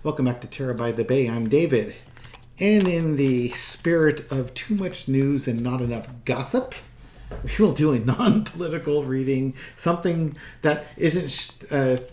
Welcome back to Terra by the Bay. I'm David. And in the spirit of too much news and not enough gossip, we will do a non-political reading, something that isn't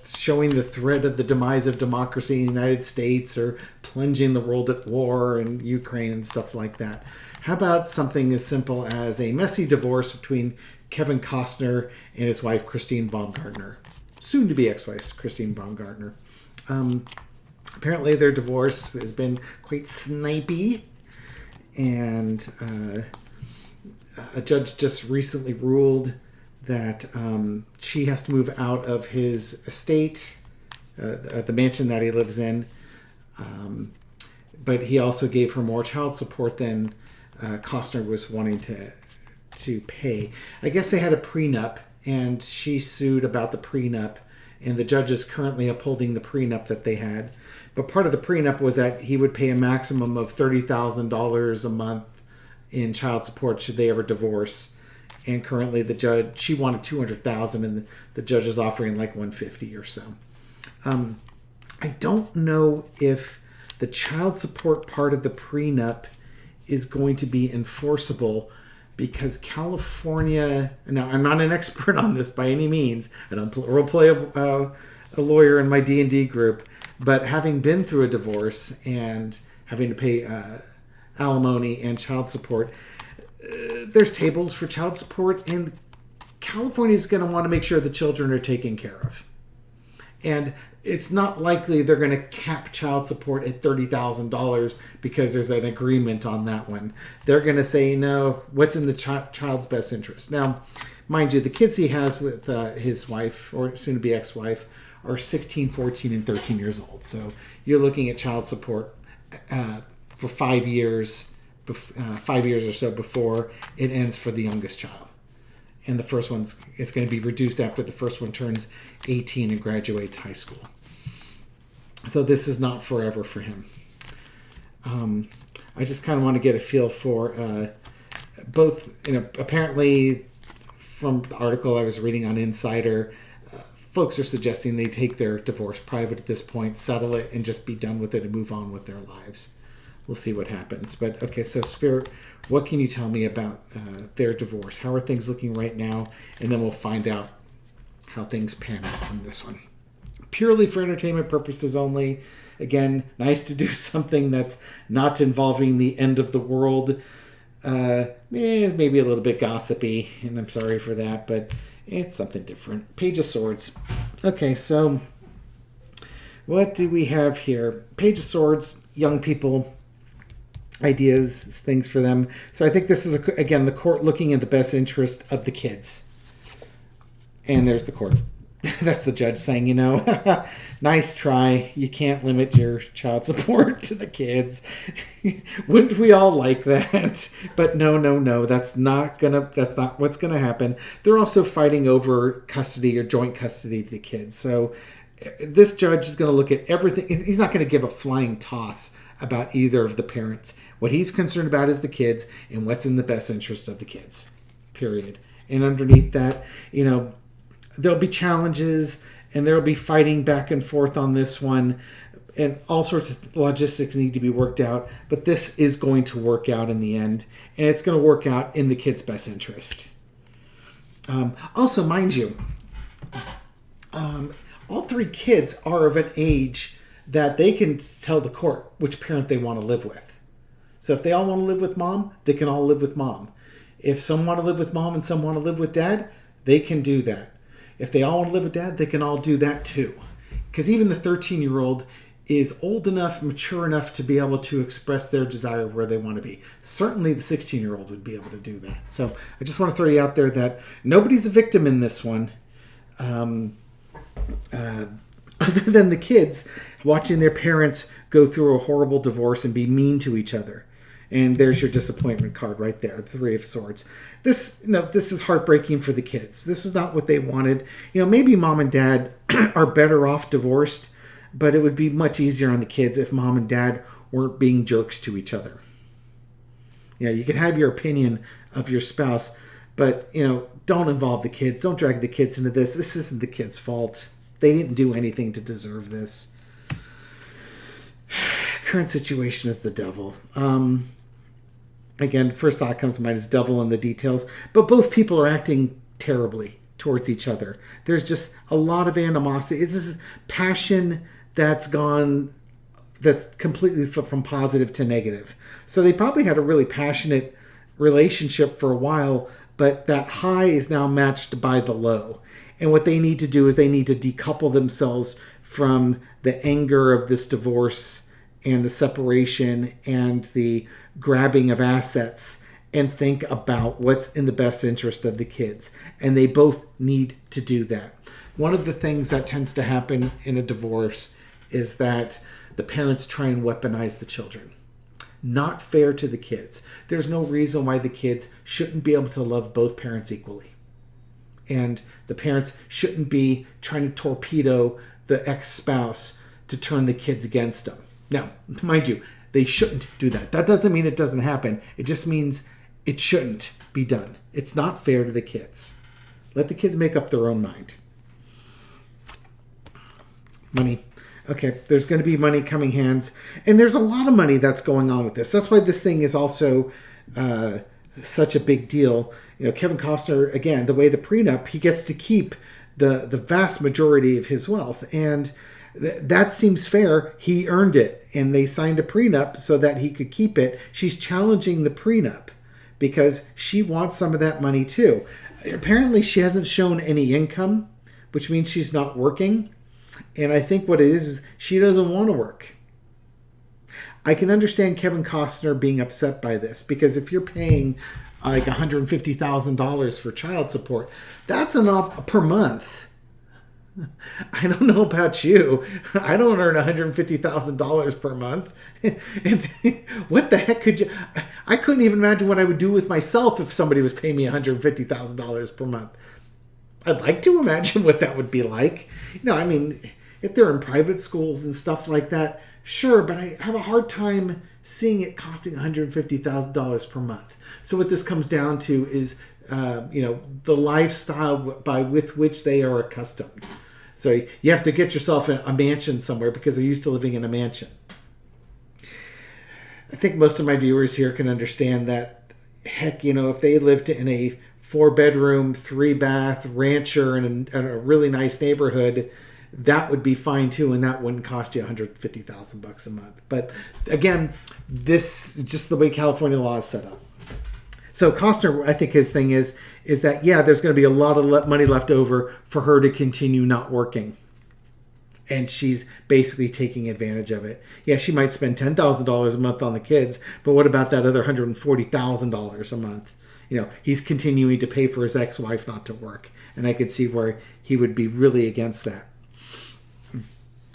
showing the thread of the demise of democracy in the United States or plunging the world at war in Ukraine and stuff like that. How about something as simple as a messy divorce between Kevin Costner and his wife, Christine Baumgartner. Soon-to-be ex-wife, Christine Baumgartner. Apparently their divorce has been quite snipey, and a judge just recently ruled that she has to move out of his estate, the mansion that he lives in, but he also gave her more child support than Costner was wanting to pay. I guess they had a prenup, and she sued about the prenup, and the judge is currently upholding the prenup that they had. But part of the prenup was that he would pay a maximum of $30,000 a month in child support should they ever divorce. And currently she wanted $200,000, and the judge is offering like $150,000 or so. I don't know if the child support part of the prenup is going to be enforceable, because California, now I'm not an expert on this by any means, I don't role play a lawyer in my D&D group, but having been through a divorce and having to pay alimony and child support, there's tables for child support, and California is going to want to make sure the children are taken care of. And it's not likely they're going to cap child support at $30,000 because there's an agreement on that one. They're going to say, no, what's in the child's best interest? Now, mind you, the kids he has with his wife, or soon-to-be ex-wife, are 16, 14, and 13 years old. So you're looking at child support for 5 years, 5 years or so before it ends for the youngest child. And the first it's going to be reduced after the first one turns 18 and graduates high school. So this is not forever for him. I just kind of want to get a feel for both, apparently from the article I was reading on Insider, folks are suggesting they take their divorce private at this point, settle it, and just be done with it and move on with their lives. We'll see what happens. But okay, so Spirit, what can you tell me about their divorce? How are things looking right now? And then we'll find out how things pan out from this one. Purely for entertainment purposes only. Again, nice to do something that's not involving the end of the world. Maybe a little bit gossipy, and I'm sorry for that, but it's something different. Page of Swords. Okay, so what do we have here? Page of Swords, young people, ideas, things for them. So I think this is, again, the court looking at the best interest of the kids. And there's the court. That's the judge saying, nice try. You can't limit your child support to the kids. Wouldn't we all like that? But no. That's not what's gonna happen. They're also fighting over custody or joint custody of the kids. So this judge is going to look at everything. He's not going to give a flying toss about either of the parents. What he's concerned about is the kids and what's in the best interest of the kids, period. And underneath that, there'll be challenges and there'll be fighting back and forth on this one, and all sorts of logistics need to be worked out. But this is going to work out in the end, and it's going to work out in the kids' best interest. Also, mind you, all three kids are of an age that they can tell the court which parent they want to live with. So if they all want to live with mom, they can all live with mom. If some want to live with mom and some want to live with dad, they can do that. If they all want to live with dad, they can all do that too. Because even the 13-year-old is old enough, mature enough to be able to express their desire of where they want to be. Certainly the 16-year-old would be able to do that. So I just want to throw you out there that nobody's a victim in this one. Other than the kids watching their parents go through a horrible divorce and be mean to each other. And there's your disappointment card right there, the Three of Swords. This is heartbreaking for the kids. This is not what they wanted. Maybe mom and dad are better off divorced, but it would be much easier on the kids if mom and dad weren't being jerks to each other. You can have your opinion of your spouse, but, don't involve the kids. Don't drag the kids into this. This isn't the kids' fault. They didn't do anything to deserve this. current situation is the devil. Again, first thought comes to mind is devil in the details, but both people are acting terribly towards each other. There's just a lot of animosity. It's this passion that's completely from positive to negative. So they probably had a really passionate relationship for a while, but that high is now matched by the low. And what they need to do is they need to decouple themselves from the anger of this divorce and the separation and the grabbing of assets and think about what's in the best interest of the kids. And they both need to do that. One of the things that tends to happen in a divorce is that the parents try and weaponize the children. Not fair to the kids. There's no reason why the kids shouldn't be able to love both parents equally. And the parents shouldn't be trying to torpedo the ex-spouse to turn the kids against them. Now, mind you, they shouldn't do that. That doesn't mean it doesn't happen. It just means it shouldn't be done. It's not fair to the kids. Let the kids make up their own mind. Money. Okay, there's going to be money coming hands. And there's a lot of money that's going on with this. That's why this thing is also such a big deal. You know, Kevin Costner, again, the way the prenup, he gets to keep the vast majority of his wealth. And that seems fair. He earned it. And they signed a prenup so that he could keep it. She's challenging the prenup because she wants some of that money too. Apparently she hasn't shown any income, which means she's not working. And I think what it is she doesn't want to work. I can understand Kevin Costner being upset by this because if you're paying like $150,000 for child support, that's enough per month. I don't know about you. I don't earn $150,000 per month. And what the heck could you... I couldn't even imagine what I would do with myself if somebody was paying me $150,000 per month. I'd like to imagine what that would be like. You know, I mean, if they're in private schools and stuff like that, sure, but I have a hard time seeing it costing $150,000 per month. So what this comes down to is, the lifestyle with which they are accustomed. So you have to get yourself a mansion somewhere because they're used to living in a mansion. I think most of my viewers here can understand that, heck, if they lived in a 4-bedroom, 3-bath rancher in a really nice neighborhood, that would be fine too, and that wouldn't cost you $150,000 a month. But again, this is just the way California law is set up. So Costner, I think his thing is that, yeah, there's going to be a lot of money left over for her to continue not working. And she's basically taking advantage of it. Yeah, she might spend $10,000 a month on the kids, but what about that other $140,000 a month? He's continuing to pay for his ex-wife not to work. And I could see where he would be really against that.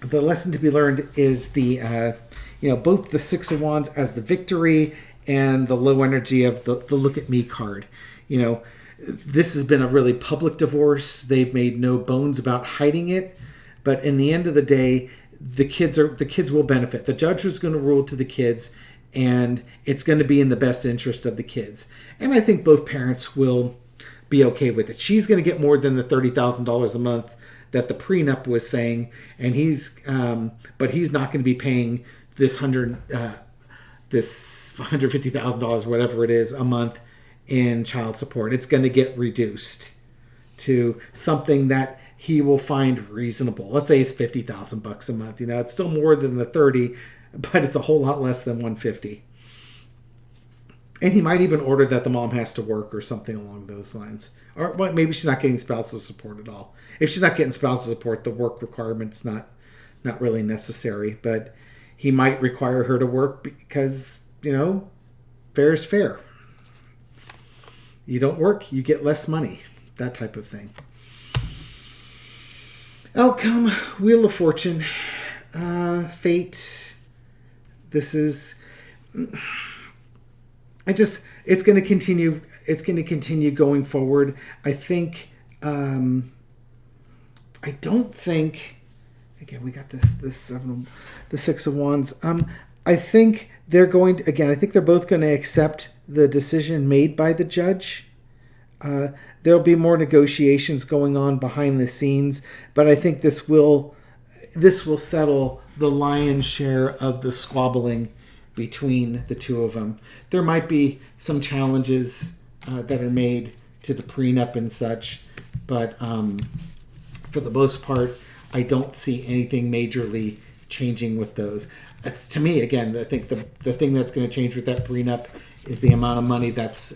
The lesson to be learned is both the Six of Wands as the victory and the low energy of the look at me card. This has been a really public divorce. They've made no bones about hiding it. But in the end of the day, the kids will benefit. The judge was going to rule to the kids, and it's going to be in the best interest of the kids. And I think both parents will be okay with it. She's going to get more than the $30,000 a month that the prenup was saying, and but he's not going to be paying this $150,000, whatever it is, a month in child support. It's going to get reduced to something that he will find reasonable. Let's say it's $50,000 a month. It's still more than the 30, but it's a whole lot less than 150. And he might even order that the mom has to work or something along those lines. Or maybe she's not getting spousal support at all. If she's not getting spousal support, the work requirement's not really necessary. But he might require her to work because, fair is fair. You don't work, you get less money. That type of thing. Outcome, Wheel of Fortune, fate. This is... it's going to continue. It's going to continue going forward. I think. I don't think. Again, we got the Six of Wands. I think they're going to. Again, I think they're both going to accept the decision made by the judge. There'll be more negotiations going on behind the scenes, but I think this will. this will settle the lion's share of the squabbling between the two of them. There might be some challenges that are made to the prenup and such, but for the most part, I don't see anything majorly changing with those. To me, again, I think the thing that's going to change with that prenup is the amount of money that's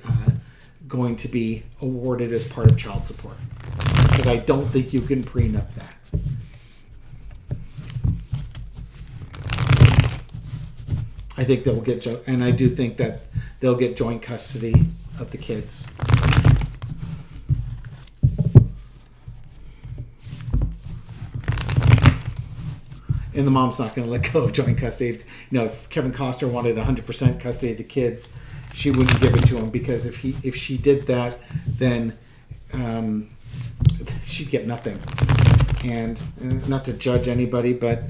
going to be awarded as part of child support. Because I don't think you can prenup that. I think they'll get, and I do think that they'll get joint custody of the kids. And the mom's not going to let go of joint custody. If Kevin Costner wanted 100% custody of the kids, she wouldn't give it to him, because if she did that, then she'd get nothing. And not to judge anybody, but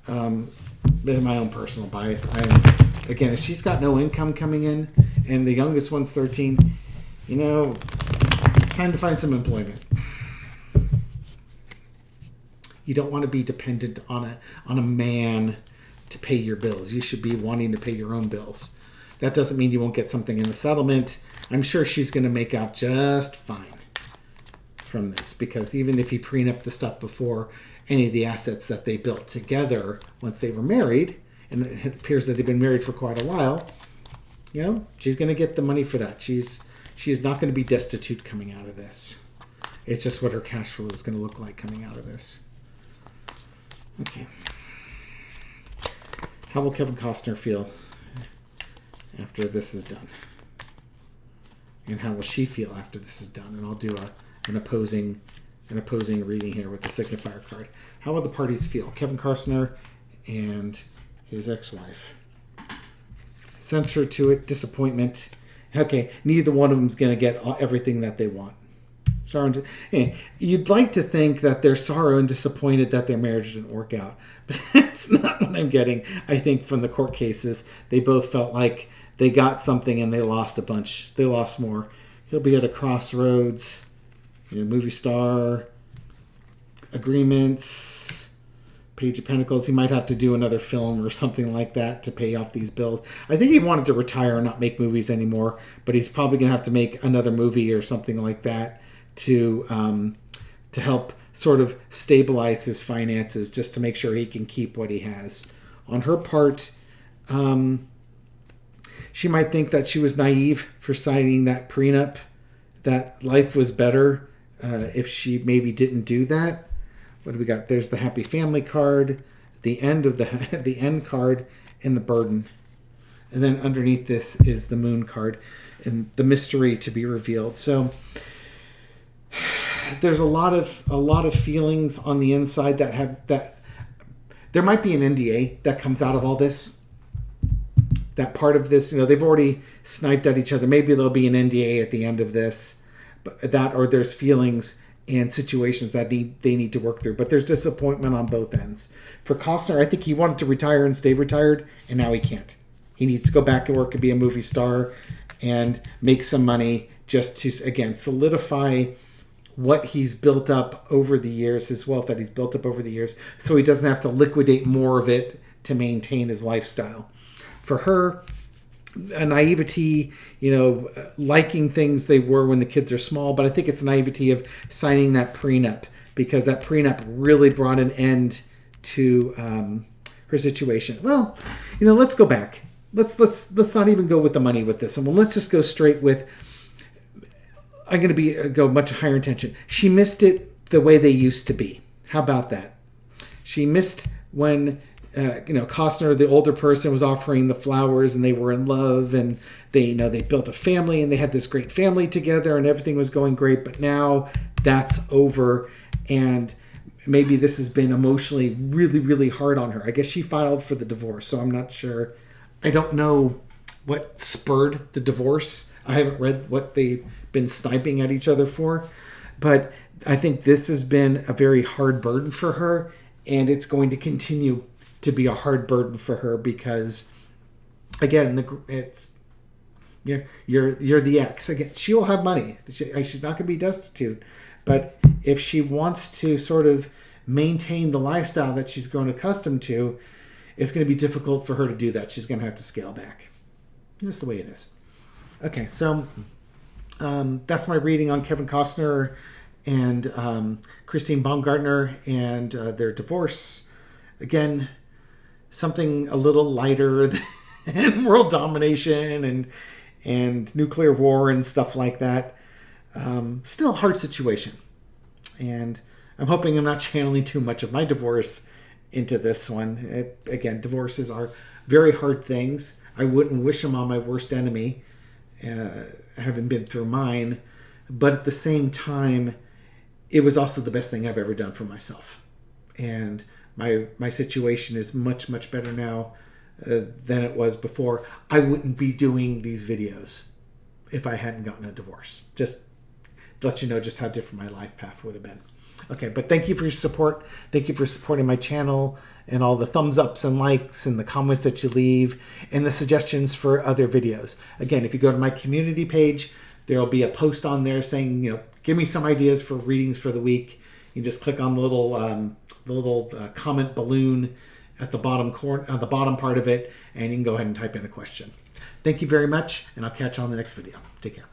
my own personal bias. Again, if she's got no income coming in, and the youngest one's 13, time to find some employment. You don't want to be dependent on a man to pay your bills. You should be wanting to pay your own bills. That doesn't mean you won't get something in the settlement. I'm sure she's going to make out just fine from this, because even if he prenup the stuff before, any of the assets that they built together once they were married, and it appears that they've been married for quite a while, she's going to get the money for that. She is not going to be destitute coming out of this. It's just what her cash flow is going to look like coming out of this. Okay. How will Kevin Costner feel after this is done? And how will she feel after this is done? And I'll do an opposing reading here with the signifier card. How will the parties feel? Kevin Costner and his ex-wife. Center to it, disappointment. Okay, neither one of them is going to get everything that they want. Sorrow and you'd like to think that they're sorrow and disappointed that their marriage didn't work out, but that's not what I'm getting. I think from the court cases, they both felt like they got something and they lost a bunch. They lost more. He'll be at a crossroads. Movie star, agreements, Page of Pentacles. He might have to do another film or something like that to pay off these bills. I think he wanted to retire and not make movies anymore, but he's probably going to have to make another movie or something like that to help sort of stabilize his finances, just to make sure he can keep what he has. On her part, she might think that she was naive for signing that prenup, that life was better if she maybe didn't do that. What do we got? There's the happy family card, the end of the end card, and the burden. And then underneath this is the moon card and the mystery to be revealed. So there's a lot of feelings on the inside that there might be an NDA that comes out of all this. That part of this, they've already sniped at each other. Maybe there'll be an NDA at the end of this, but or there's feelings and situations that they need to work through. But there's disappointment on both ends. For Costner, I think he wanted to retire and stay retired, and now he can't. He needs to go back and work and be a movie star and make some money, just to, again, solidify what he's built up over the years, his wealth that he's built up over the years, so he doesn't have to liquidate more of it to maintain his lifestyle. For her, a naivety, liking things they were when the kids are small, but I think it's naivety of signing that prenup, because that prenup really brought an end to her situation. Well, let's go back. Let's not even go with the money with this, and let's just go straight with. I'm going to go much higher intention. She missed it the way they used to be. How about that? She missed when Costner, the older person, was offering the flowers, and they were in love, and they built a family, and they had this great family together, and everything was going great. But now that's over, and maybe this has been emotionally really, really hard on her. I guess she filed for the divorce, so I'm not sure. I don't know what spurred the divorce. I haven't read what they've been sniping at each other for, but I think this has been a very hard burden for her, and it's going to continue to be a hard burden for her, because again, you're the ex. Again, she will have money. She's not going to be destitute, but if she wants to sort of maintain the lifestyle that she's grown accustomed to, it's going to be difficult for her to do that. She's going to have to scale back. Just the way it is. Okay, so that's my reading on Kevin Costner and Christine Baumgartner and their divorce. Again, something a little lighter than world domination and nuclear war and stuff like that. Still a hard situation. And I'm hoping I'm not channeling too much of my divorce into this one. Again, divorces are very hard things. I wouldn't wish them on my worst enemy, having been through mine. But at the same time, it was also the best thing I've ever done for myself. And my situation is much, much better now than it was before. I wouldn't be doing these videos if I hadn't gotten a divorce. Just to let you know just how different my life path would have been. Okay, but thank you for your support. Thank you for supporting my channel and all the thumbs ups and likes and the comments that you leave and the suggestions for other videos. Again, if you go to my community page, there'll be a post on there saying, give me some ideas for readings for the week. You just click on the little comment balloon at the bottom corner, the bottom part of it, and you can go ahead and type in a question. Thank you very much, and I'll catch you on the next video. Take care.